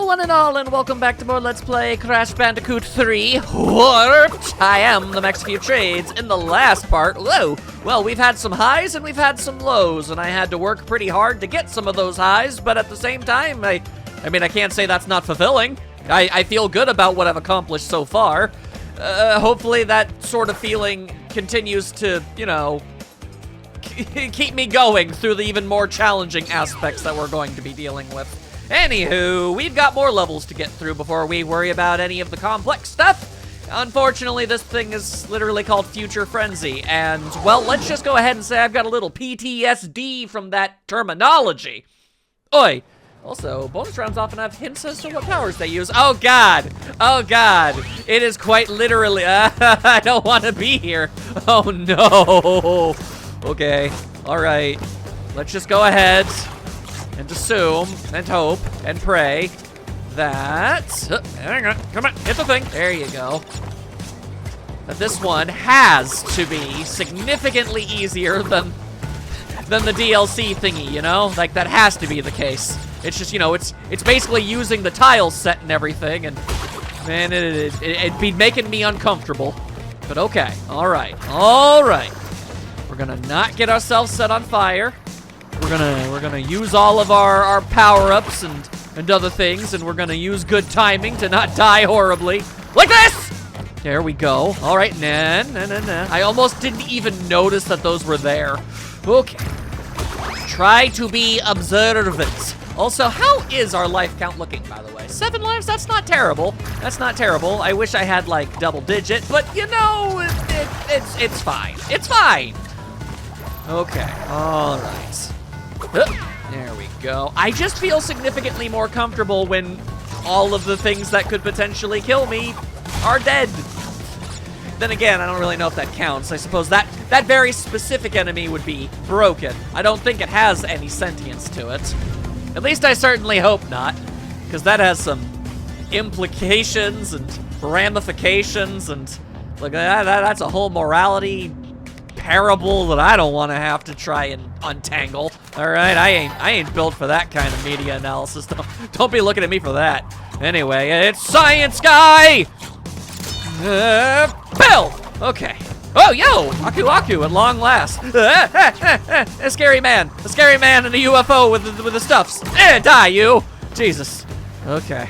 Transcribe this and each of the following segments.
Hello, one and all, and welcome back to more Let's Play Crash Bandicoot 3 Warped. I am the Max Few Trades. In the last part, well, we've had some highs and we've had some lows, and I had to work pretty hard to get some of those highs, but at the same time, I mean, I can't say that's not fulfilling. I feel good about what I've accomplished so far. Hopefully that sort of feeling continues to, you know, keep me going through the even more challenging aspects that we're going to be dealing with. Anywho, we've got more levels to get through before we worry about any of the complex stuff. Unfortunately, this thing is literally called Future Frenzy, and, well, let's just go ahead and say I've got a little PTSD from that terminology. Oi! Also, bonus rounds often have hints as to what powers they use. Oh god! Oh god! It is quite literally, I don't want to be here. Oh no! Okay, alright. Let's just go ahead and assume, and hope, and pray that, hang on, come on, hit the thing, there you go, that this one has to be significantly easier than the DLC thingy, you know? Like, that has to be the case. It's just, you know, it's basically using the tile set and everything, and, man, it'd be making me uncomfortable. But okay, alright. We're gonna not get ourselves set on fire. We're gonna use all of our power-ups and other things, and we're gonna use good timing to not die horribly. Like this! There we go. All right, nah. I almost didn't even notice that those were there. Okay. Try to be observant. Also, how is our life count looking, by the way? 7 lives? That's not terrible. That's not terrible. I wish I had, like, double digit, but, you know, it's fine. It's fine. Okay, all right. There we go. I just feel significantly more comfortable when all of the things that could potentially kill me are dead. Then again, I don't really know if that counts. I suppose that very specific enemy would be broken. I don't think it has any sentience to it. At least I certainly hope not, because that has some implications and ramifications, and look, that's a whole morality parable that I don't want to have to try and untangle. All right, I ain't built for that kind of media analysis. Don't be looking at me for that. Anyway, it's science guy. Bill. Okay. Oh, yo, Aku at long last. A scary man in a UFO with the stuffs. Die, you. Jesus. Okay.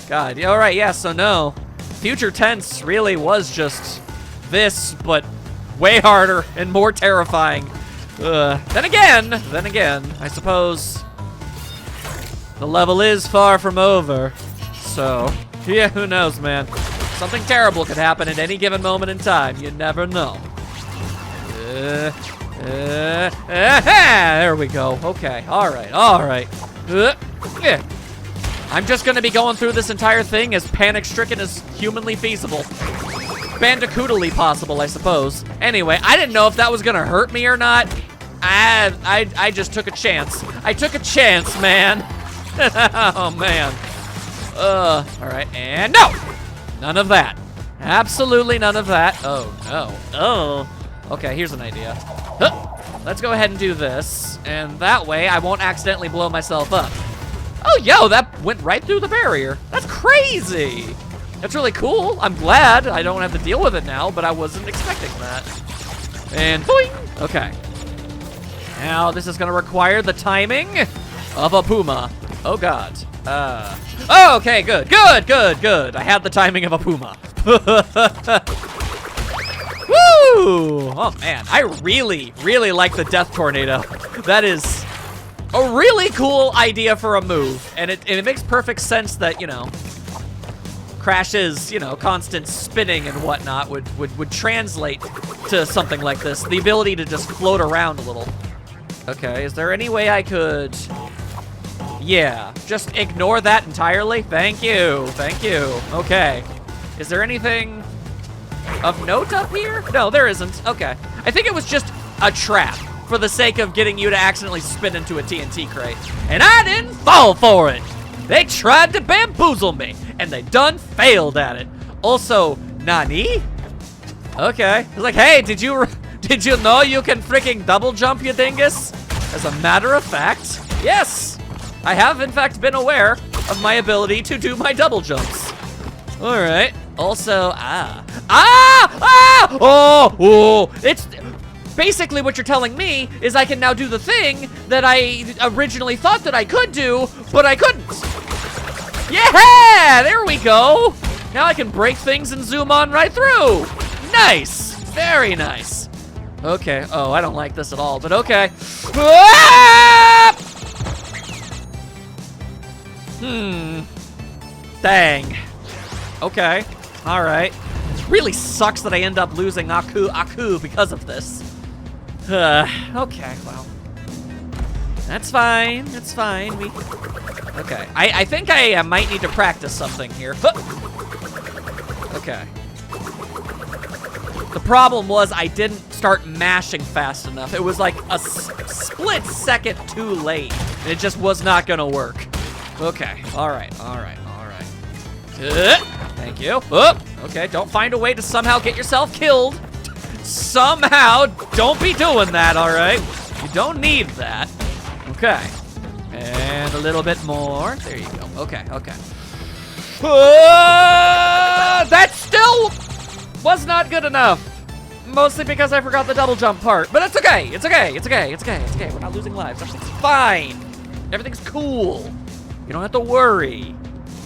God. All right. Yeah. So no, future tense really was just this, but way harder and more terrifying. Then again, I suppose the level is far from over. So, yeah, who knows, man? Something terrible could happen at any given moment in time. You never know. There we go. Okay, all right. Yeah. I'm just gonna be going through this entire thing as panic-stricken as humanly feasible. Bandicootally possible, I suppose. Anyway, I didn't know if that was gonna hurt me or not. I just took a chance. I took a chance, man. Oh, man. All right, and no! None of that. Absolutely none of that. Oh, no. Oh. Okay, here's an idea. Let's go ahead and do this, and that way I won't accidentally blow myself up. Oh, yo, that went right through the barrier. That's crazy. That's really cool. I'm glad I don't have to deal with it now, but I wasn't expecting that. And boing! Okay. Now this is gonna require the timing of a puma. Oh god. Oh, okay, good. I had the timing of a puma. Woo! Oh man, I really like the death tornado. That is a really cool idea for a move, and it makes perfect sense that, you know, Crash's, you know, constant spinning and whatnot would translate to something like this. The ability to just float around a little. Okay, is there any way I could... Yeah, just ignore that entirely? Thank you. Okay. Is there anything of note up here? No, there isn't. Okay. I think it was just a trap for the sake of getting you to accidentally spin into a TNT crate. And I didn't fall for it. They tried to bamboozle me, and they done failed at it. Also, nani? Okay. It's like, hey, did you know you can freaking double jump, you dingus? As a matter of fact, yes, I have in fact been aware. of my ability to do my double jumps. All right. Also, oh, it's basically what you're telling me is I can now do the thing that I originally thought that I could do, but I couldn't. Yeah, there we go. Now I can break things and zoom on right through. Nice, very nice. Okay, oh, I don't like this at all, but okay. Ah! Dang. Okay, all right. It really sucks that I end up losing Aku because of this. Okay, well. That's fine, that's fine. Okay, I think I might need to practice something here. Okay. The problem was I didn't start mashing fast enough. It was like a split second too late. It just was not gonna work. Okay, all right. Thank you. Okay, don't find a way to somehow get yourself killed. Somehow, don't be doing that, all right? You don't need that. Okay, and a little bit more. There you go. Okay. That still was not good enough. Mostly because I forgot the double jump part. But it's okay. It's okay. We're not losing lives. Everything's fine. Everything's cool. You don't have to worry.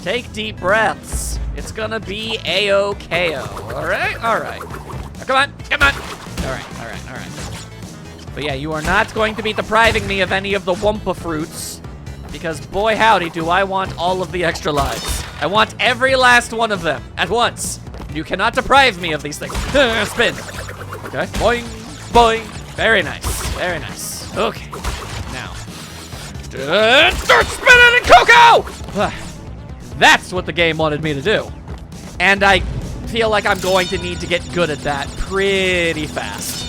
Take deep breaths. It's gonna be A-OK-O. All right. Now, come on. All right. But yeah, you are not going to be depriving me of any of the Wumpa fruits, because boy howdy do I want all of the extra lives. I want every last one of them at once. You cannot deprive me of these things. Spin. Okay. Boing, boing. Very nice. Okay. Now, start spinning in Coco! That's what the game wanted me to do. And I feel like I'm going to need to get good at that pretty fast.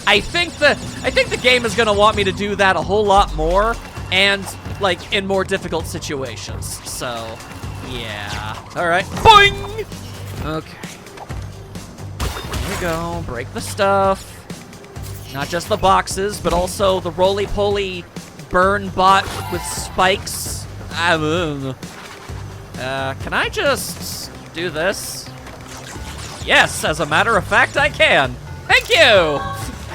I think the game is gonna want me to do that a whole lot more, and like in more difficult situations. So, yeah. All right. Boing. Okay. There we go. Break the stuff. Not just the boxes, but also the roly-poly burn bot with spikes. Can I just do this? Yes, as a matter of fact, I can. Thank you!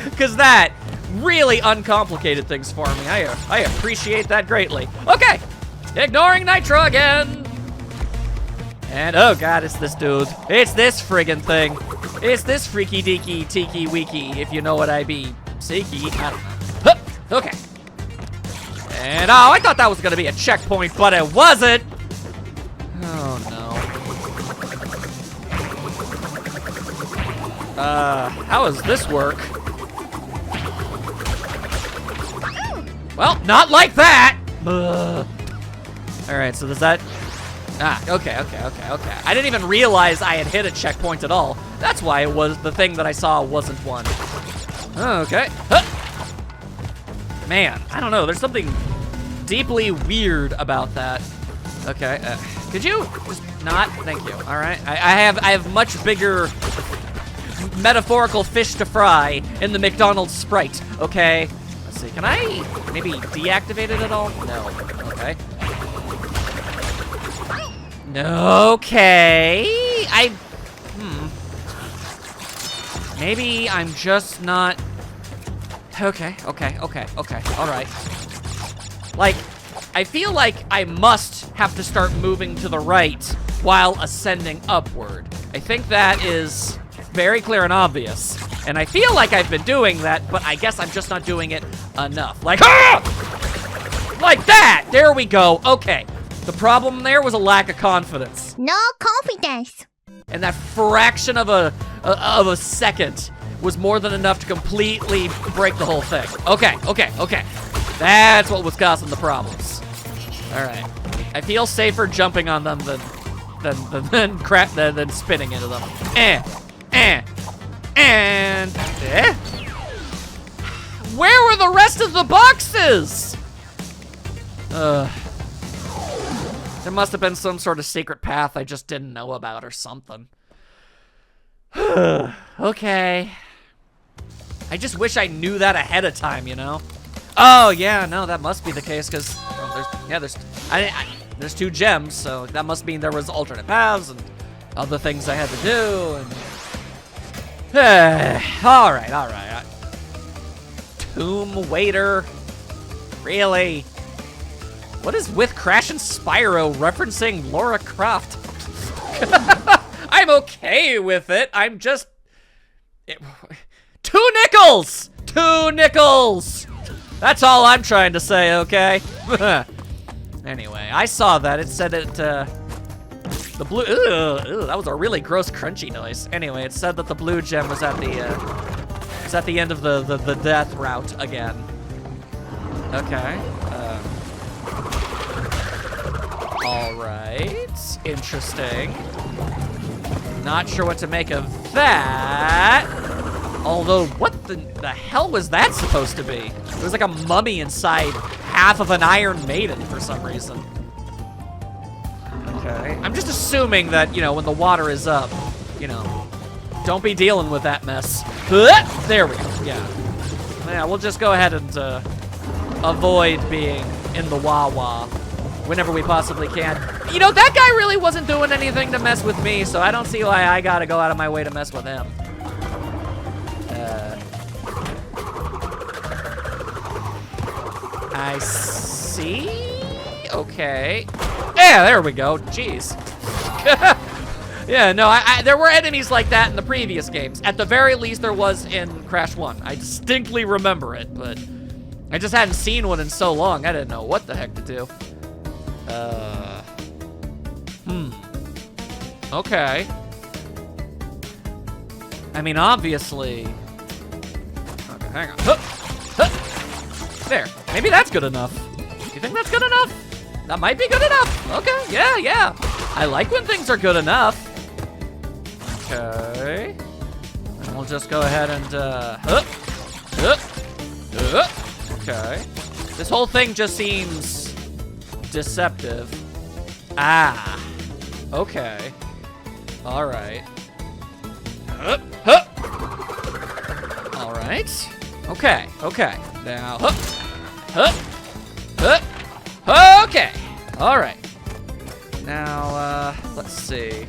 Because that really uncomplicated things for me. I appreciate that greatly. Okay, ignoring Nitro again. And oh god, it's this dude. It's this friggin' thing. It's this freaky deaky tiki wiki, if you know what I be. Seeky, I don't know. Huh, okay. And oh, I thought that was gonna be a checkpoint, but it wasn't. Oh no. How does this work? Well, not like that! Alright, so does that... Okay. I didn't even realize I had hit a checkpoint at all. That's why it was the thing that I saw wasn't one. Okay. Man, I don't know, there's something deeply weird about that. Okay, could you just not? Thank you, all right. I have much bigger metaphorical fish to fry in the McDonald's Sprite, okay? Let's see, can I maybe deactivate it at all? No, okay. Okay, maybe I'm just not, okay, all right. Like, I feel like I must have to start moving to the right while ascending upward. I think that is very clear and obvious. And I feel like I've been doing that, but I guess I'm just not doing it enough. Like, like that! There we go. Okay. The problem there was a lack of confidence. No confidence. And that fraction of a second was more than enough to completely break the whole thing. Okay. That's what was causing the problems. All right. I feel safer jumping on them than spinning into them. Where were the rest of the boxes? There must have been some sort of secret path I just didn't know about or something. Okay. I just wish I knew that ahead of time, you know? Oh, yeah, no, that must be the case, because there's Yeah, there's 2 gems, so that must mean there was alternate paths and other things I had to do. And all right. Tomb Waiter, really? What is with Crash and Spyro referencing Lara Croft? I'm okay with it. I'm just 2 nickels. 2 nickels. That's all I'm trying to say, okay? Anyway, I saw that. It said it, the blue, ew, that was a really gross crunchy noise. Anyway, it said that the blue gem was at the end of the death route again. Okay. All right. Interesting. Not sure what to make of that. Although, what the hell was that supposed to be? It was like a mummy inside half of an Iron Maiden for some reason. Okay. I'm just assuming that, you know, when the water is up, you know, don't be dealing with that mess. There we go. Yeah, we'll just go ahead and avoid being in the wah-wah whenever we possibly can. You know, that guy really wasn't doing anything to mess with me, so I don't see why I gotta go out of my way to mess with him. I see. Okay. Yeah, there we go. Jeez. Yeah, no, there were enemies like that in the previous games. At the very least, there was in Crash 1. I distinctly remember it, but I just hadn't seen one in so long. I didn't know what the heck to do. Okay. I mean, obviously. Okay, hang on. There. Maybe that's good enough. You think that's good enough? That might be good enough. Okay, yeah. I like when things are good enough. Okay. And we'll just go ahead and, okay. This whole thing just seems deceptive. Ah. Okay. All right. All right. Okay. Now, okay. All right. Now, let's see.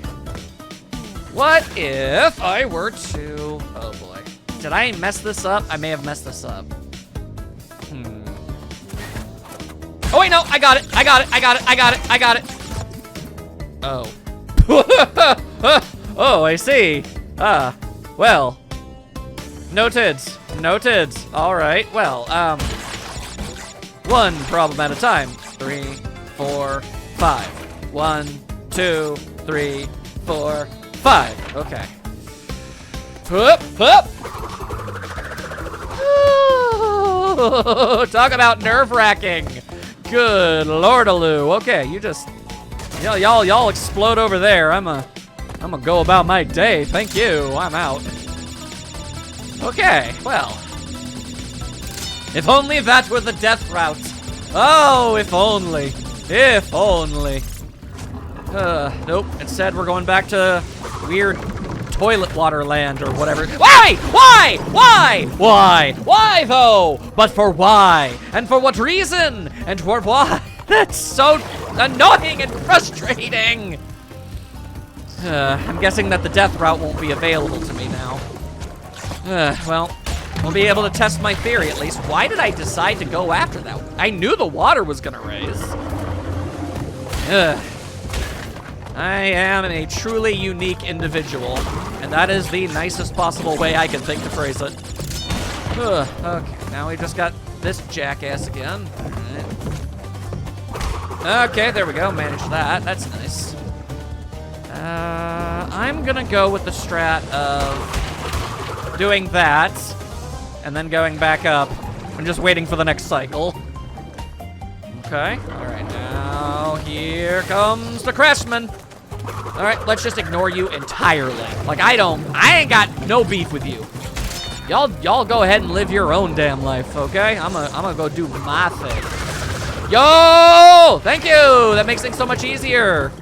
What if I were to... Oh, boy. Did I mess this up? I may have messed this up. Oh, wait, no. I got it. Oh. Oh, I see. Well. Noted. All right. Well, one problem at a time. 3, 4, 5. 1, 2, 3, 4, 5. Okay. Talk about nerve-wracking. Good lordaloo. Okay, you just, y'all explode over there. I'm gonna go about my day. Thank you. I'm out. Okay, well. If only that were the death route. Oh, if only. If only. Nope. Instead, we're going back to weird toilet water land or whatever. Why? Why, though? But for why? And for what reason? And for why? That's so annoying and frustrating. I'm guessing that the death route won't be available to me now. Well, we'll be able to test my theory at least. Why did I decide to go after that? I knew the water was gonna raise. I am a truly unique individual, and that is the nicest possible way I can think to phrase it. Okay, now we just got this jackass again. All right. Okay, there we go. Managed that. That's nice. I'm gonna go with the strat of doing that, and then going back up, and just waiting for the next cycle. Okay, alright, now here comes the Crashman. Alright, let's just ignore you entirely. Like, I ain't got no beef with you. Y'all go ahead and live your own damn life, okay? I'm gonna go do my thing. Yo! Thank you! That makes things so much easier.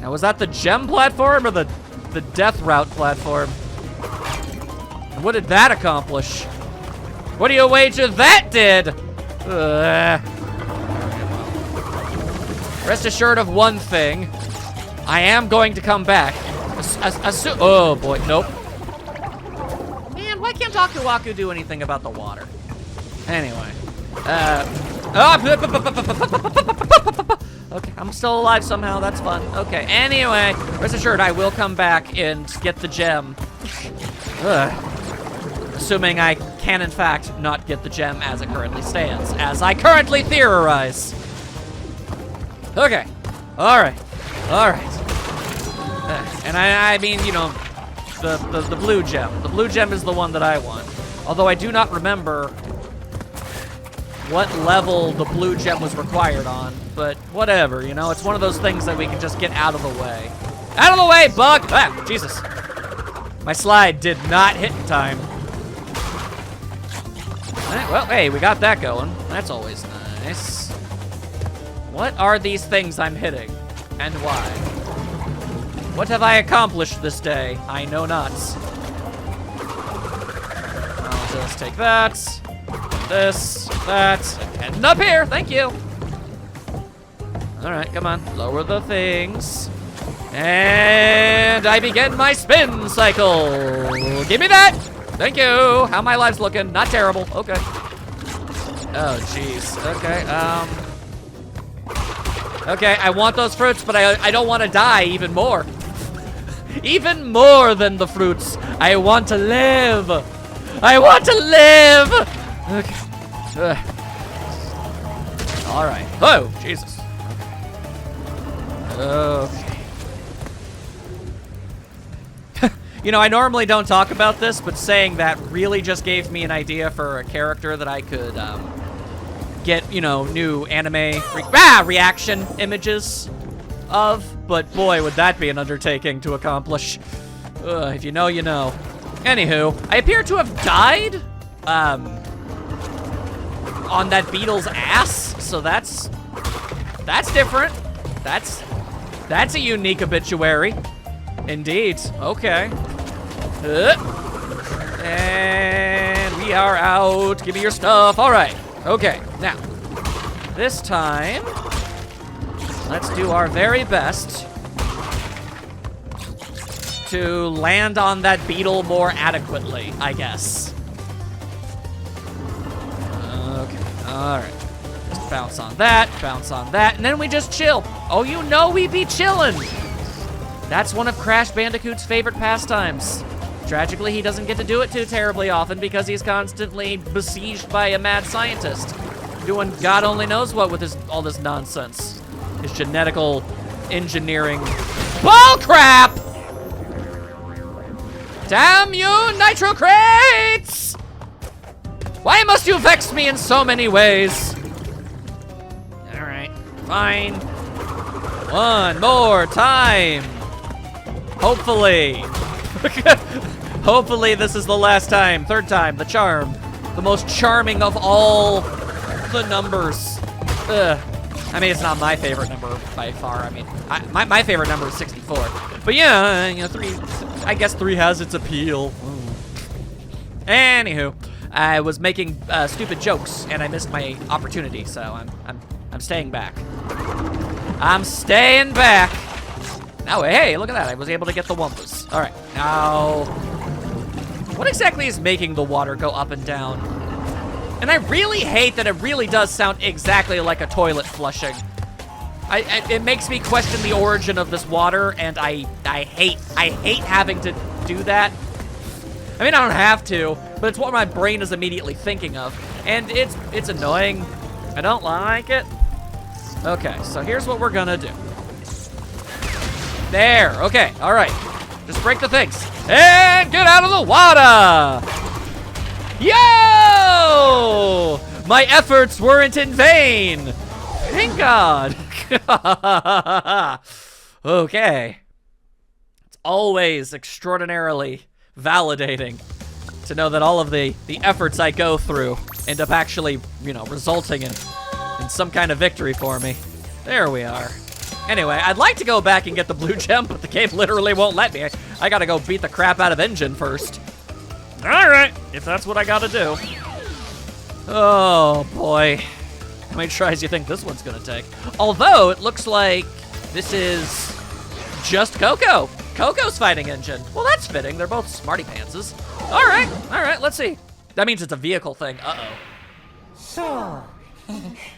Now, was that the gem platform or the death route platform? And what did that accomplish? What do you wager that did? Rest assured of one thing. I am going to come back. Oh, boy. Nope. Man, why can't Aku Aku do anything about the water? Anyway. Okay, I'm still alive somehow. That's fun. Okay, anyway. Rest assured, I will come back and get the gem. Assuming I can, in fact, not get the gem as it currently stands. As I currently theorize. Okay. Alright. Alright. And I mean, you know, the blue gem. The blue gem is the one that I want. Although I do not remember what level the blue gem was required on. But whatever, you know, it's one of those things that we can just get out of the way. Out of the way, bug! Ah, Jesus. My slide did not hit in time. Well, hey, we got that going. That's always nice. What are these things I'm hitting? And why? What have I accomplished this day? I know not. I'll just take that, this, that, and up here. Thank you. All right, come on. Lower the things. And I begin my spin cycle. Give me that. Thank you. How my lives looking? Not terrible. Okay. Oh, jeez. Okay, okay, I want those fruits, but I don't want to die even more. Even more than the fruits. I want to live. I want to live. Okay. All right. Oh, Jesus. Okay. You know, I normally don't talk about this, but saying that really just gave me an idea for a character that I could get, you know, new anime reaction images of. But boy, would that be an undertaking to accomplish. If you know, you know. Anywho, I appear to have died on that beetle's ass, so that's different. That's a unique obituary. Indeed. Okay. And we are out. Give me your stuff. All right. Okay. Now, this time, let's do our very best to land on that beetle more adequately, I guess. Okay. All right. Just bounce on that, and then we just chill. Oh, you know we be chillin'. That's one of Crash Bandicoot's favorite pastimes. Tragically, he doesn't get to do it too terribly often because he's constantly besieged by a mad scientist doing God only knows what with all this nonsense. His genetical engineering bull crap! Damn you, Nitro Crates! Why must you vex me in so many ways? All right, fine. One more time. Hopefully. Hopefully this is the last time. Third time, the charm. The most charming of all the numbers. Ugh. I mean, it's not my favorite number by far. I mean, my favorite number is 64. But yeah, you know, 3, I guess 3 has its appeal. Anywho, I was making stupid jokes and I missed my opportunity, so I'm staying back. I'm staying back. Oh, hey, look at that. I was able to get the Wumpas. All right, now, what exactly is making the water go up and down? And I really hate that it really does sound exactly like a toilet flushing. It makes me question the origin of this water, and I hate having to do that. I mean, I don't have to, but it's what my brain is immediately thinking of, and it's annoying. I don't like it. Okay, so here's what we're gonna do. There, okay, all right. Just break the things. And get out of the water! Yo! My efforts weren't in vain! Thank God! Okay. It's always extraordinarily validating to know that all of the efforts I go through end up actually, you know, resulting in some kind of victory for me. There we are. Anyway, I'd like to go back and get the blue gem, but the game literally won't let me. I gotta go beat the crap out of Engine first. All right, if that's what I gotta do. Oh, boy. many tries do you think this one's gonna take? Although, it looks like this is just Coco. Coco's fighting engine. Well, that's fitting. They're both smarty pantses. All right, let's see. That means it's a vehicle thing. Uh-oh. So,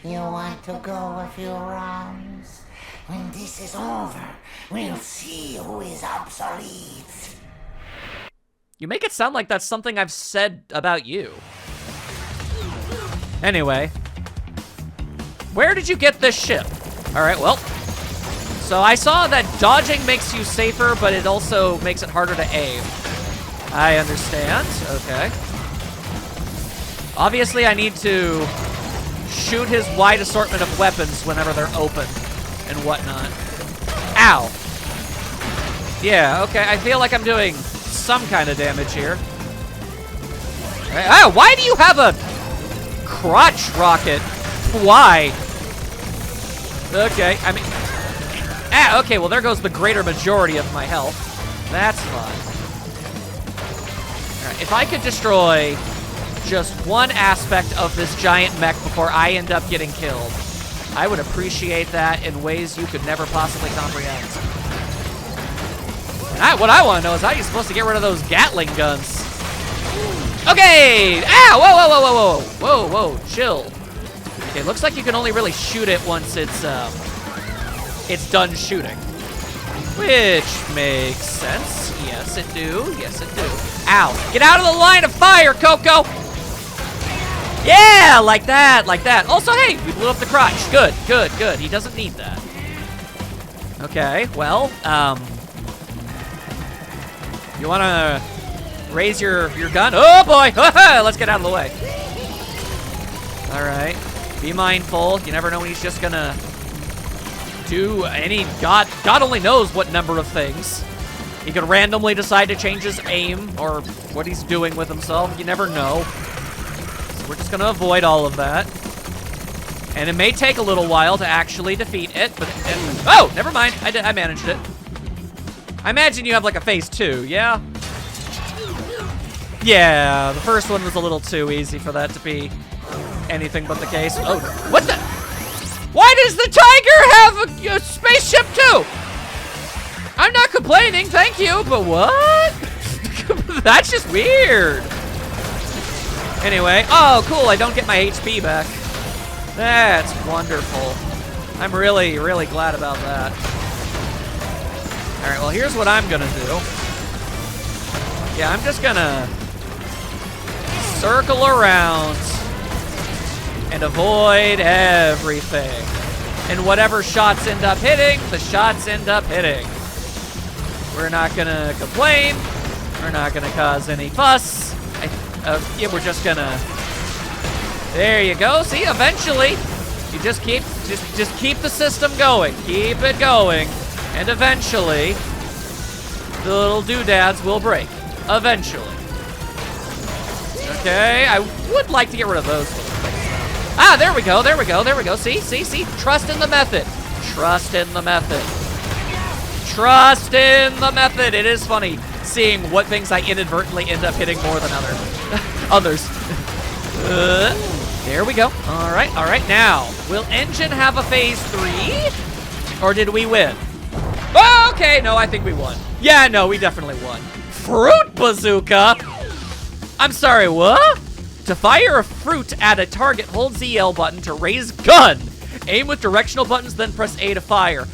you want to go a few rounds? When this is over, we'll see who is obsolete. You make it sound like that's something I've said about you. Anyway, where did you get this ship? All right, well, so I saw that dodging makes you safer, but it also makes it harder to aim. I understand, okay. Obviously, I need to shoot his wide assortment of weapons whenever they're open and whatnot. Ow. Yeah, okay, I feel like I'm doing some kind of damage here. Ah, why do you have a crotch rocket? Why? Okay, I mean... Ah, okay, well there goes the greater majority of my health. That's fun. Alright, if I could destroy just one aspect of this giant mech before I end up getting killed, I would appreciate that in ways you could never possibly comprehend. And what I want to know is how you're supposed to get rid of those Gatling guns. Okay! Ah! Whoa, whoa, whoa, whoa, whoa! Whoa, whoa, chill. Okay, looks like you can only really shoot it once it's done shooting. Which makes sense. Yes, it do. Yes, it do. Ow. Get out of the line of fire, Coco! Yeah, like that, like that. Also, hey, we blew up the crotch. Good, good, good. He doesn't need that. Okay, well, you wanna raise your gun? Oh boy! Let's get out of the way. All right, be mindful. You never know when he's just gonna do any, God only knows what number of things. He could randomly decide to change his aim or what he's doing with himself. You never know. So we're just gonna avoid all of that. And it may take a little while to actually defeat it, but oh, never mind. I managed it. I imagine you have like a phase 2, yeah? Yeah, the first one was a little too easy for that to be anything but the case. Oh, what the? Why does the Tiger have a spaceship too? I'm not complaining, thank you, but what? That's just weird. Anyway, oh cool, I don't get my HP back. That's wonderful. I'm really, really glad about that. All right, well, here's what I'm gonna do. Yeah, I'm just gonna circle around and avoid everything. And whatever shots end up hitting, the shots end up hitting. We're not gonna complain. We're not gonna cause any fuss. Yeah, we're just gonna. There you go. See, eventually, you just keep the system going. Keep it going, and eventually, the little doodads will break. Eventually. Okay, I would like to get rid of those little things now. Ah, there we go. There we go. There we go. See, see, see. Trust in the method. Trust in the method. Trust in the method. It is funny seeing what things I inadvertently end up hitting more than others. There we go. All right. Now, will engine have a phase 3? Or did we win? Oh, okay, no, I think we won. Yeah, no, we definitely won. Fruit bazooka? I'm sorry, what? To fire a fruit at a target, hold the L button to raise gun. Aim with directional buttons, then press A to fire.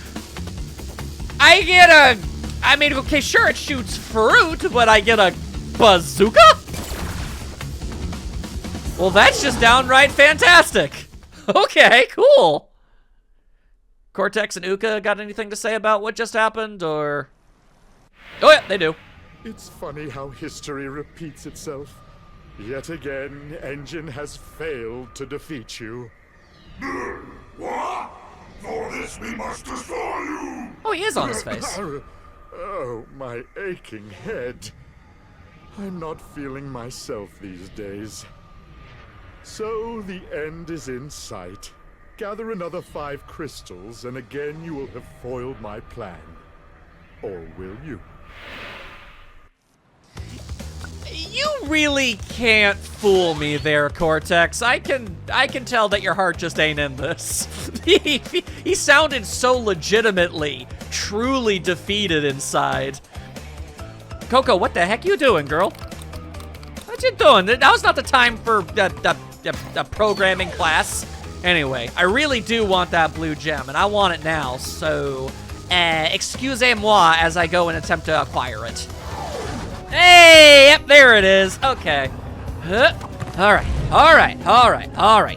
I mean, okay, sure, it shoots fruit, but I get a bazooka? Well, that's just downright fantastic. Okay, cool. Cortex and Uka got anything to say about what just happened, or? Oh yeah, they do. It's funny how history repeats itself. Yet again, Engine has failed to defeat you. What? For this we must destroy you! Oh, he is on his face. Oh, my aching head. I'm not feeling myself these days. So the end is in sight. Gather another 5 crystals, and again you will have foiled my plan. Or will you? You You really can't fool me there, Cortex. I can tell that your heart just ain't in this. He sounded so legitimately, truly defeated inside. Coco, what the heck you doing, girl? What you doing? Now's not the time for a programming class. Anyway, I really do want that blue gem, and I want it now, so excusez-moi as I go and attempt to acquire it. Hey, yep, there it is. Okay. All right.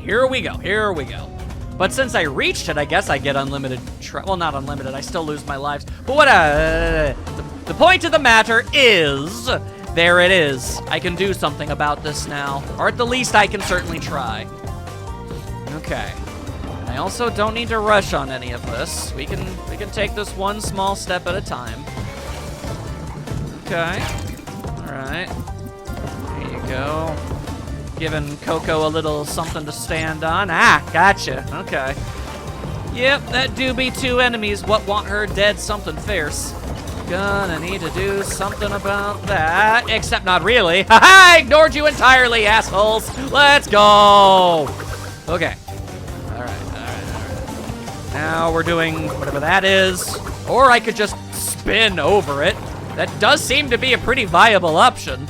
Here we go. But since I reached it, I guess I get unlimited. Well, not unlimited. I still lose my lives. But what? The point of the matter is, there it is. I can do something about this now, or at the least, I can certainly try. Okay. I also don't need to rush on any of this. We can take this one small step at a time. Okay. All right. There you go. Giving Coco a little something to stand on. Ah, gotcha. Okay. Yep, that do be two enemies what want her dead something fierce. Gonna need to do something about that. Except not really. Haha, ignored you entirely, assholes. Let's go. Okay. All right. Now we're doing whatever that is. Or I could just spin over it. That does seem to be a pretty viable option.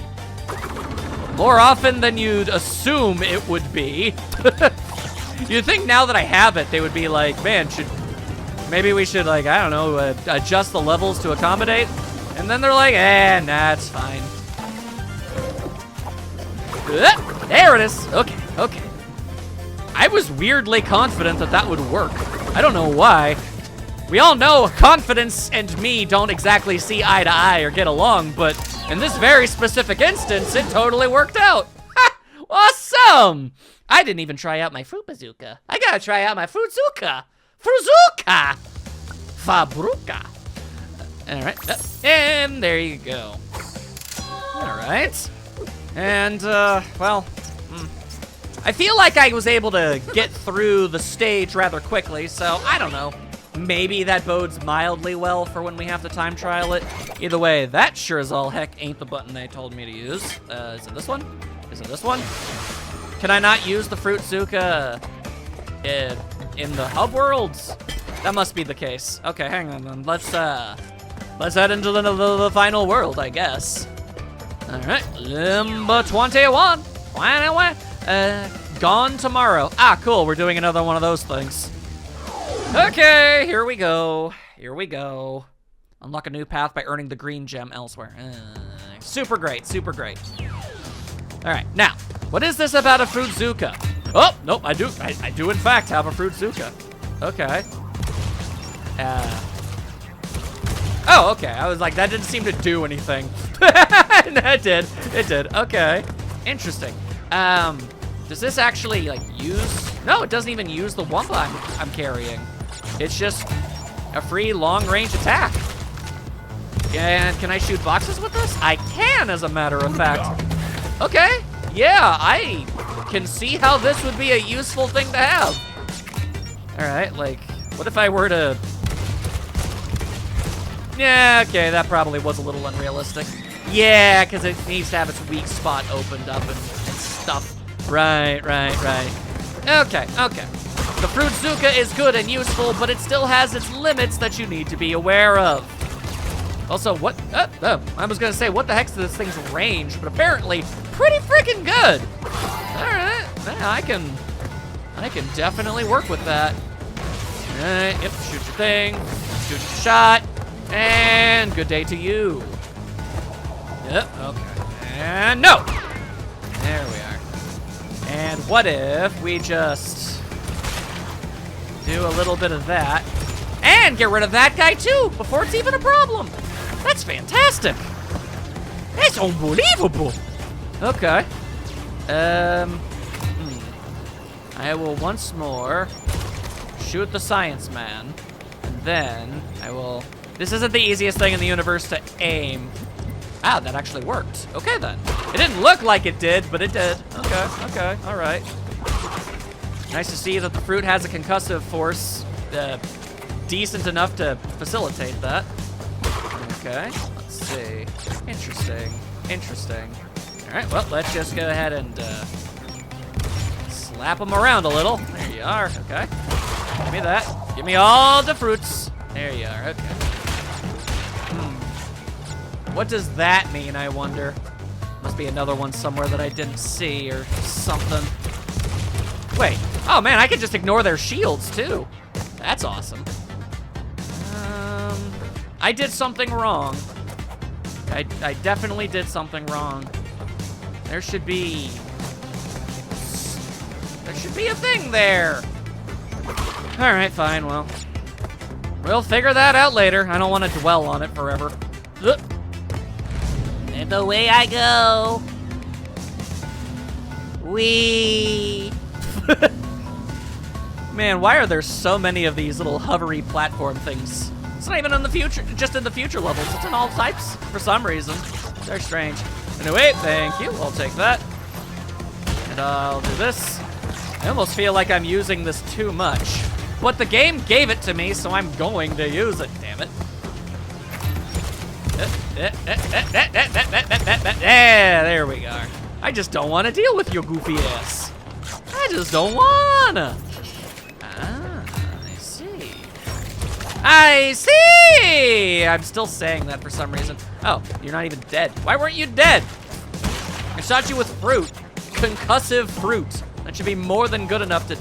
More often than you'd assume it would be. You'd think now that I have it, they would be like, man, maybe we should, like, I don't know, adjust the levels to accommodate? And then they're like, nah, it's fine. There it is. Okay. I was weirdly confident that that would work. I don't know why. We all know confidence and me don't exactly see eye to eye or get along, but in this very specific instance, it totally worked out. Ha! Awesome! I didn't even try out my fruit bazooka. I gotta try out my fruitzuka. Fruzuka! Fabruka. All right, and there you go. All right. And, well, I feel like I was able to get through the stage rather quickly, so I don't know. Maybe that bodes mildly well for when we have to time trial it. Either way, that sure as all heck ain't the button they told me to use. Is it this one? Is it this one? Can I not use the Fruitzuka in the hub worlds? That must be the case. Okay, hang on then. Let's head into the final world, I guess. All right, Limbo 21. Gone tomorrow. Ah, cool. We're doing another one of those things. Okay, here we go. Unlock a new path by earning the green gem elsewhere. Super great. All right, now, what is this about a Fruitzuka? Oh, nope, I do in fact have a Fruitzuka. Okay. Oh, okay, I was like, that didn't seem to do anything. It did, okay. Interesting. Does this actually, like, use? No, it doesn't even use the Wumpa I'm carrying. It's just a free long-range attack. And can I shoot boxes with this? I can, as a matter of fact. Okay, yeah, I can see how this would be a useful thing to have. All right, like, what if I were to... Yeah, okay, that probably was a little unrealistic. Yeah, because it needs to have its weak spot opened up and stuff. Right. Okay. The Fruitzuka is good and useful, but it still has its limits that you need to be aware of. Also, what? I was gonna say, what the heck's this thing's range? But apparently, pretty freaking good. All right, yeah, I can definitely work with that. All right, yep, shoot your thing, shoot your shot, and good day to you. Yep, okay, and no. There we are. And what if we just do a little bit of that and get rid of that guy too before it's even a problem? That's fantastic. That's unbelievable. Okay. I will once more shoot the science man, and then I will... This isn't the easiest thing in the universe to aim. Ah, that actually worked. Okay, then. It didn't look like it did, but it did. Okay, all right. Nice to see that the fruit has a concussive force decent enough to facilitate that. Okay, let's see. Interesting. All right, well, let's just go ahead and slap them around a little. There you are, okay. Give me that. Give me all the fruits. There you are, okay. What does that mean, I wonder? Must be another one somewhere that I didn't see or something. Wait, oh man, I can just ignore their shields too. That's awesome. I did something wrong. I definitely did something wrong. There should be a thing there. All right, fine, well. We'll figure that out later. I don't want to dwell on it forever. Ugh. And away I go. Whee! Man, why are there so many of these little hovery platform things? It's not even in the future, just in the future levels. It's in all types for some reason. Very strange. Anyway, thank you. I'll take that. And I'll do this. I almost feel like I'm using this too much. But the game gave it to me, so I'm going to use it, damn it. Yeah, there we go. I just don't want to deal with your goofy ass. I just don't wanna. Ah, I see. I see! I'm still saying that for some reason. Oh, you're not even dead. Why weren't you dead? I shot you with fruit. Concussive fruit. That should be more than good enough to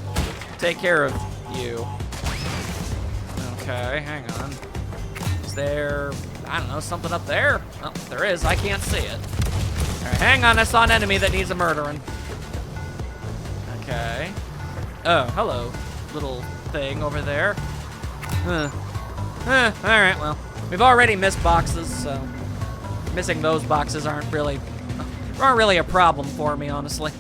take care of you. Okay, hang on. Is there, I don't know, something up there? Oh, there is. I can't see it. All right, hang on. I saw an enemy that needs a murdering. Okay. Oh, hello, little thing over there. All right, well, we've already missed boxes, so missing those boxes aren't really a problem for me, honestly.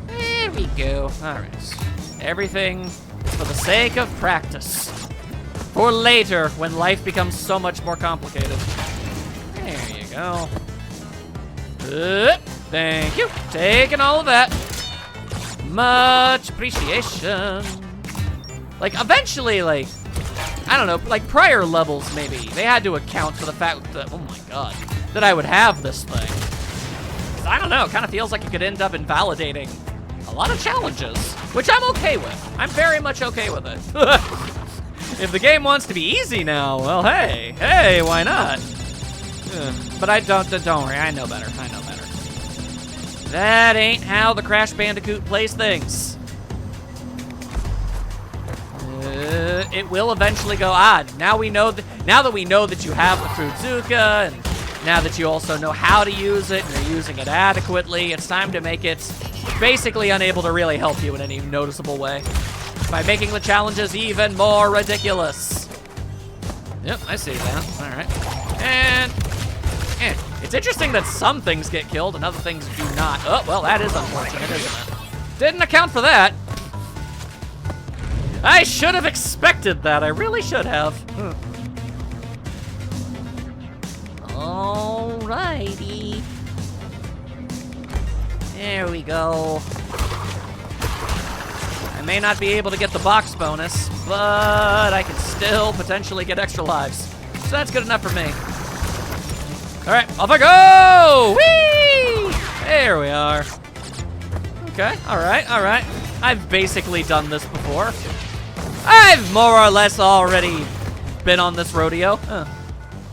There we go. All right. Everything is for the sake of practice. For later, when life becomes so much more complicated. There you go. Thank you. Taking all of that. Much appreciation. Like, eventually, like, I don't know, like prior levels maybe, they had to account for the fact that, oh my god, that I would have this thing. I don't know, it kind of feels like it could end up invalidating a lot of challenges, which I'm okay with. I'm very much okay with it. If the game wants to be easy now, well, hey, why not? But don't worry, I know better, That ain't how the Crash Bandicoot plays things. It will eventually go, now we know now that we know that you have the Fruitzuka, and now that you also know how to use it, and you're using it adequately, it's time to make it basically unable to really help you in any noticeable way by making the challenges even more ridiculous. Yep, I see that. All right. And it's interesting that some things get killed and other things do not. Oh, well, that is unfortunate, isn't it? Didn't account for that. I should have expected that. I really should have. Alrighty. There we go. I may not be able to get the box bonus, but I can still potentially get extra lives. So that's good enough for me. All right, off I go! Whee! There we are. Okay, all right. I've basically done this before. I've more or less already been on this rodeo.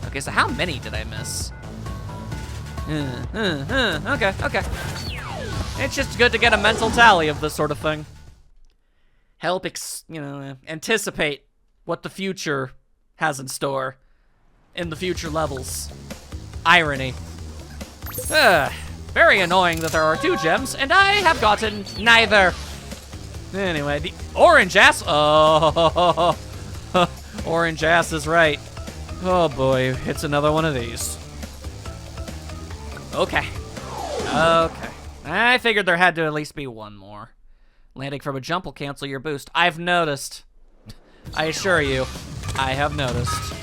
Okay, so how many did I miss? Okay. It's just good to get a mental tally of this sort of thing. Help, anticipate what the future has in store in the future levels. Irony. Very annoying that there are 2 gems, and I have gotten neither. Anyway, the orange ass. Oh, orange ass is right. Oh boy, it's another one of these. Okay. I figured there had to at least be one more. Landing from a jump will cancel your boost. I've noticed. I assure you, I have noticed.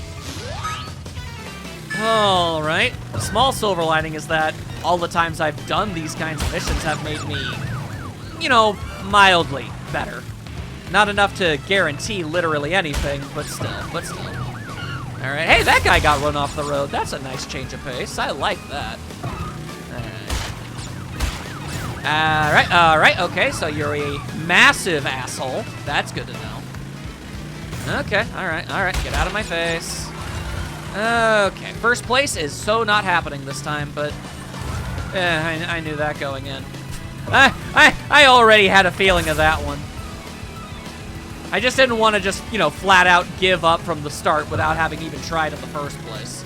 All right. The small silver lining is that all the times I've done these kinds of missions have made me, mildly better. Not enough to guarantee literally anything, but still. All right. Hey, that guy got run off the road. That's a nice change of pace. I like that. All right. All right, okay, so you're a massive asshole. That's good to know. Okay, all right, get out of my face. Okay, first place is so not happening this time, but I knew that going in. I already had a feeling of that one. I just didn't want to just, you know, flat out give up from the start without having even tried in the first place.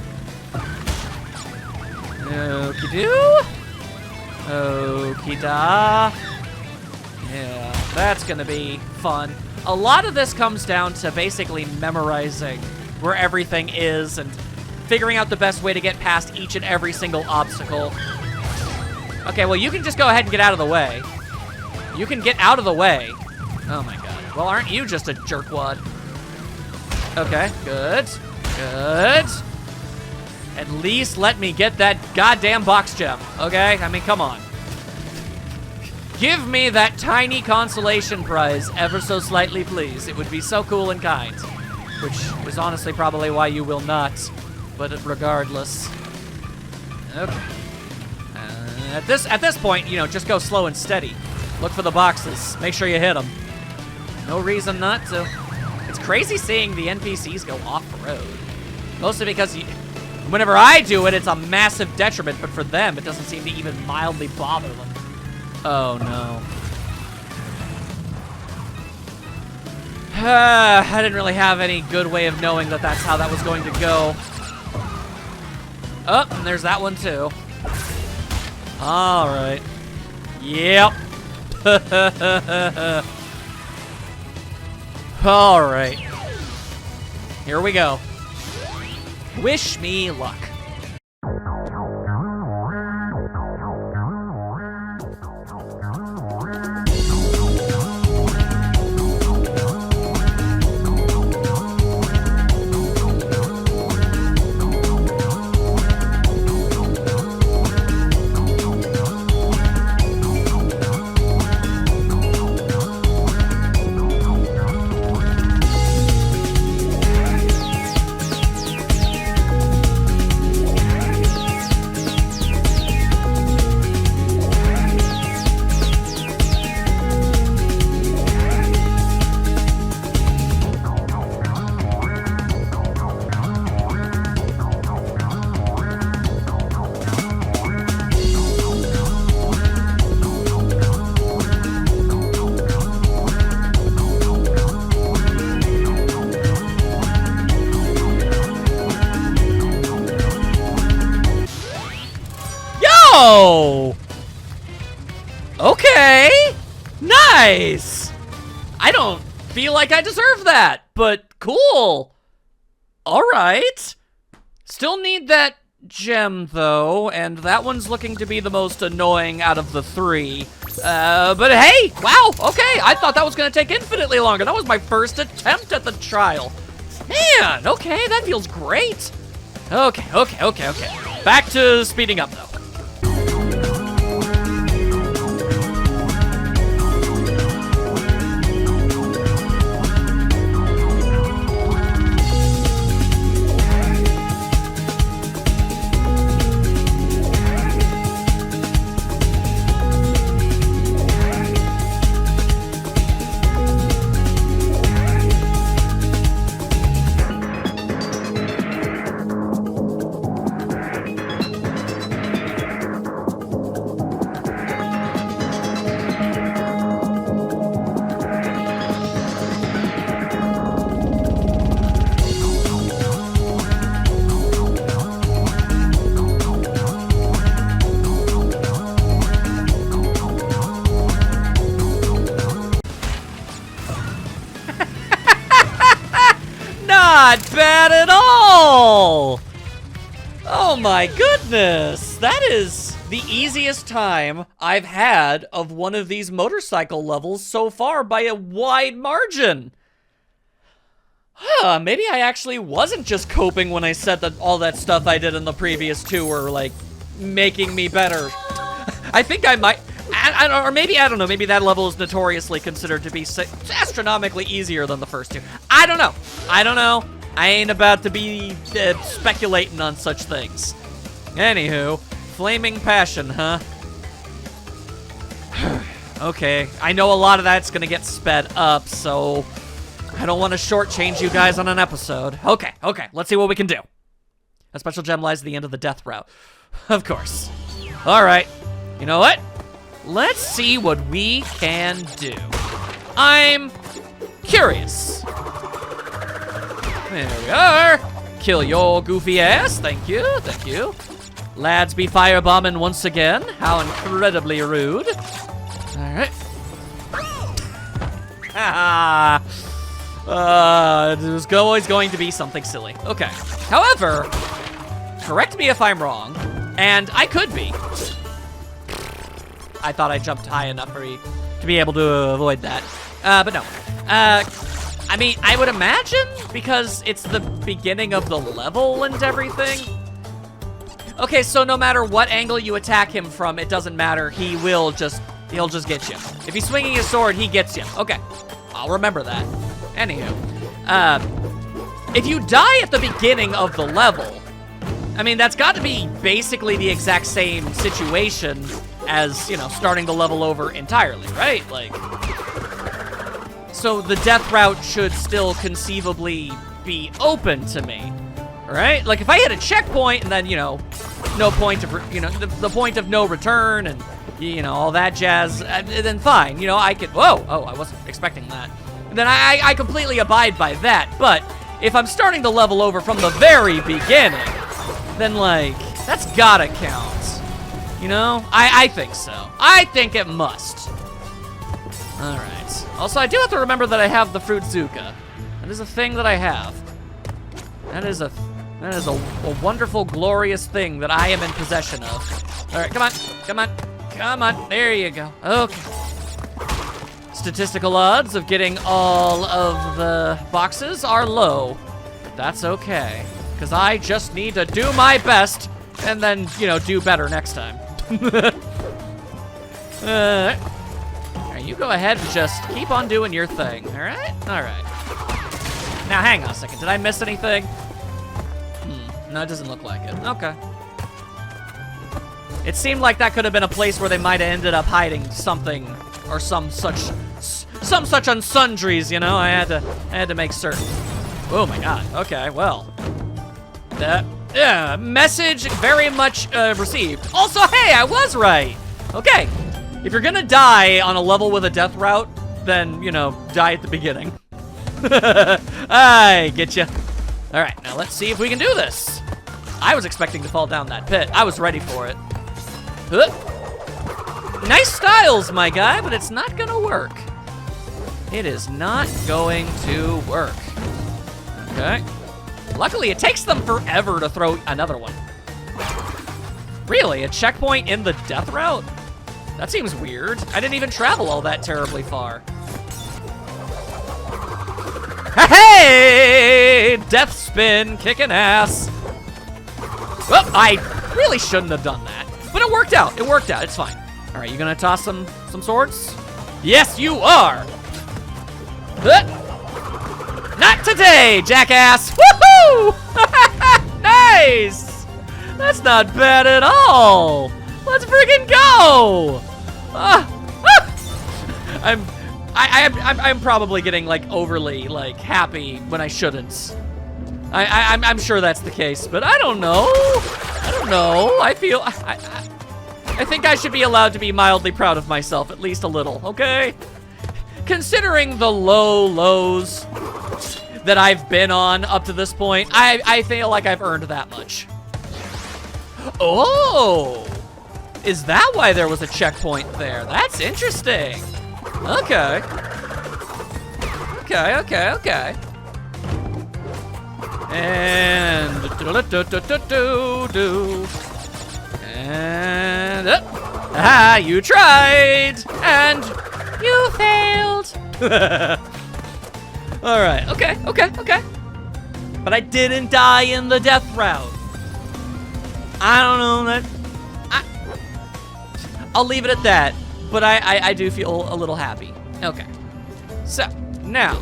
Okie-doo. Okie-da. Yeah, that's gonna be fun. A lot of this comes down to basically memorizing where everything is and figuring out the best way to get past each and every single obstacle. Okay, well, you can just go ahead and get out of the way. You can get out of the way. Oh my god. Well, aren't you just a jerkwad? Okay, good. Good. At least let me get that goddamn box gem, okay? I mean, come on. Give me that tiny consolation prize ever so slightly, please. It would be so cool and kind. Which is honestly probably why you will not, but regardless. Okay. At this point, you know, just go slow and steady. Look for the boxes. Make sure you hit them. No reason not to. It's crazy seeing the NPCs go off-road. Mostly because whenever I do it, it's a massive detriment, but for them, it doesn't seem to even mildly bother them. Oh, no. I didn't really have any good way of knowing that that's how that was going to go. Oh, and there's that one, too. All right. Yep. All right. Here we go. Wish me luck. Oh! Okay! Nice! I don't feel like I deserve that, but cool! Alright. Still need that gem, though, and that one's looking to be the most annoying out of the three. But hey, wow, okay, I thought that was gonna take infinitely longer. That was my first attempt at the trial. Man, okay, that feels great. Okay. Back to speeding up, though. Not bad at all! Oh my goodness! That is the easiest time I've had of one of these motorcycle levels so far by a wide margin. Huh, maybe I actually wasn't just coping when I said that all that stuff I did in the previous two were, like, making me better. I think I might... or maybe, I don't know, maybe that level is notoriously considered to be astronomically easier than the first two. I don't know. I ain't about to be speculating on such things. Anywho, flaming passion, huh? Okay, I know a lot of that's gonna get sped up, so I don't want to shortchange you guys on an episode. Okay, let's see what we can do. A special gem lies at the end of the death route. Of course. All right, you know what? Let's see what we can do. I'm curious. There we are. Kill your goofy ass. Thank you. Lads be firebombing once again. How incredibly rude. All right. It was always going to be something silly. Okay. However, correct me if I'm wrong, and I could be. I thought I jumped high enough for you to be able to avoid that. But no. I mean, I would imagine because it's the beginning of the level and everything. Okay, so no matter what angle you attack him from, it doesn't matter. He'll just get you. If he's swinging his sword, he gets you. Okay, I'll remember that. Anywho, if you die at the beginning of the level, I mean, that's got to be basically the exact same situation as, you know, starting the level over entirely, right? Like, so the death route should still conceivably be open to me, right? Like, if I hit a checkpoint and then, you know, no point of, you know, the point of no return and, you know, all that jazz, then fine. You know, I could, whoa, oh, I wasn't expecting that. Then I completely abide by that. But if I'm starting the level over from the very beginning, then, like, that's gotta count. You know? I think so. I think it must. All right. Also, I do have to remember that I have the fruit Zuka. That is a thing that I have. That is a wonderful, glorious thing that I am in possession of. All right, come on. There you go. Okay. Statistical odds of getting all of the boxes are low. That's okay, because I just need to do my best and then, you know, do better next time. Alright, you go ahead and just keep on doing your thing, alright? Alright. Now, hang on a second. Did I miss anything? No, it doesn't look like it. Okay. It seemed like that could have been a place where they might have ended up hiding something or some such unsundries, you know? I had to make certain. Oh my god. Okay, well. Yeah, message very much received. Also, hey, I was right. Okay. If you're gonna die on a level with a death route, then, you know, die at the beginning. I get you. All right, now let's see if we can do this. I was expecting to fall down that pit. I was ready for it. Nice styles, my guy, but it's not gonna work. It is not going to work. Okay. Luckily, it takes them forever to throw another one. Really? A checkpoint in the death route? That seems weird. I didn't even travel all that terribly far. Hey! Death spin, kicking ass. Well, I really shouldn't have done that. But it worked out. It worked out. It's fine. All right, you gonna toss some swords? Yes, you are. Not today, jackass. Woohoo! Nice. That's not bad at all. Let's freaking go. I'm probably getting like overly like happy when I shouldn't. I'm sure that's the case, but I don't know. I feel I think I should be allowed to be mildly proud of myself, at least a little, okay? Considering the lows that I've been on up to this point, I feel like I've earned that much. Oh, is that why there was a checkpoint there? That's interesting. Okay. And and you tried and you failed. All right. Okay. But I didn't die in the death route. I don't know that. I'll leave it at that. But I do feel a little happy. Okay. So now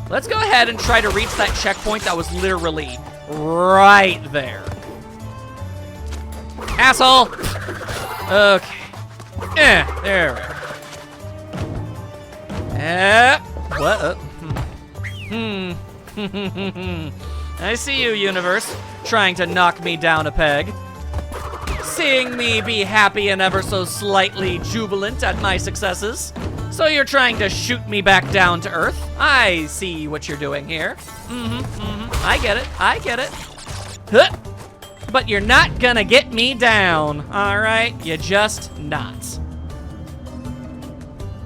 let's go ahead and try to reach that checkpoint that was literally right there. Asshole. Okay. There we go. What? I see you, universe, trying to knock me down a peg. Seeing me be happy and ever so slightly jubilant at my successes. So you're trying to shoot me back down to earth. I see what you're doing here. I get it, I get it. Huh. But you're not gonna get me down, all right? You're just not.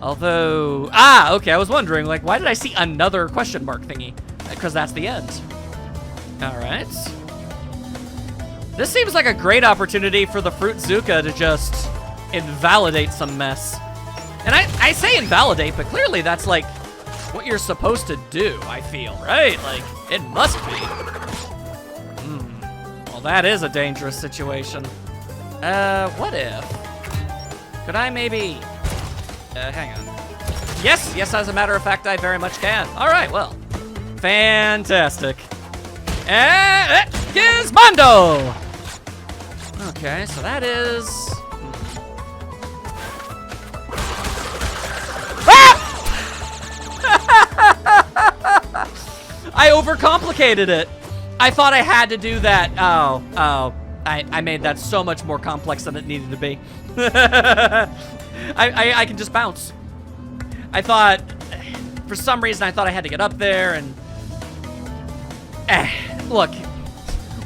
Although, okay, I was wondering, like, why did I see another question mark thingy? Because that's the end. All right. This seems like a great opportunity for the Fruit Zuka to just invalidate some mess. And I say invalidate, but clearly that's like what you're supposed to do, I feel, right? Like, it must be. Well, that is a dangerous situation. What if? Could I maybe, hang on. Yes, as a matter of fact, I very much can. All right, well, fantastic. Gizmondo! Okay, so that is... I overcomplicated it. I thought I had to do that. I made that so much more complex than it needed to be. I can just bounce. I thought, for some reason, I thought I had to get up there and... Look,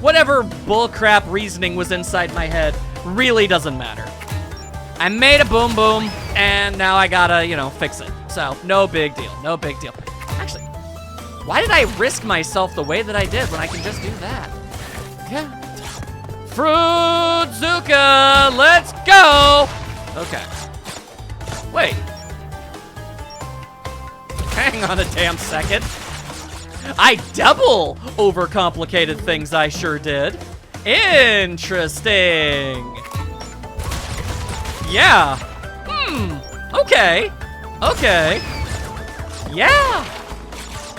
whatever bullcrap reasoning was inside my head really doesn't matter. I made a boom boom, and now I gotta, you know, fix it. So, no big deal, no big deal. Actually, why did I risk myself the way that I did when I can just do that? Yeah. Fruit Zuka, let's go! Okay. Wait. Hang on a damn second. I double overcomplicated things, I sure did. Interesting. Yeah. Okay. Okay. Yeah.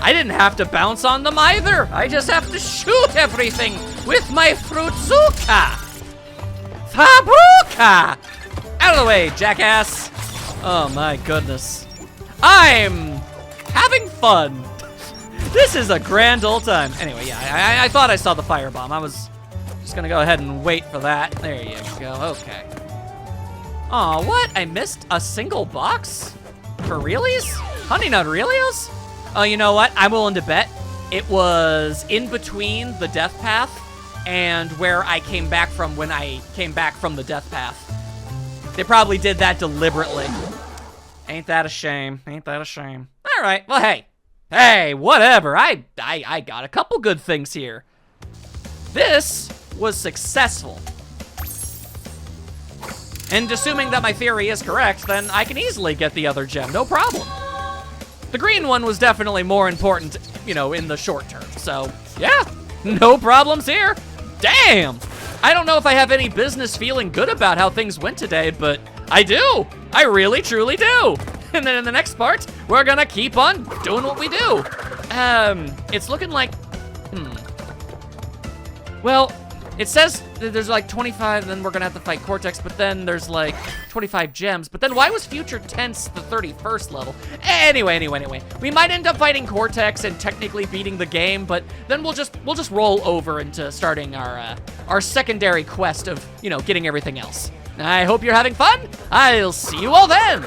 I didn't have to bounce on them either. I just have to shoot everything with my Fruit Zuka. Fabuka! Out of the way, jackass. Oh my goodness. I'm having fun. This is a grand old time. Anyway, yeah, I thought I saw the firebomb. I was just gonna go ahead and wait for that. There you go, okay. Aw, what? I missed a single box? For realies? Honey Nut Realios? Oh, you know what? I'm willing to bet it was in between the death path and where I came back from when I came back from the death path. They probably did that deliberately. Ain't that a shame? Ain't that a shame? All right, well, hey. Hey, whatever. I got a couple good things here. This was successful. And assuming that my theory is correct, then I can easily get the other gem, no problem. The green one was definitely more important, you know, in the short term. So, yeah, no problems here. Damn! I don't know if I have any business feeling good about how things went today, but I do. I really, truly do. And then in the next part, we're gonna keep on doing what we do. It's looking like, Well, it says that there's like 25, then we're gonna have to fight Cortex, but then there's like 25 gems. But then why was Future Tense the 31st level? Anyway. We might end up fighting Cortex and technically beating the game, but then we'll just roll over into starting our secondary quest of, you know, getting everything else. I hope you're having fun. I'll see you all then.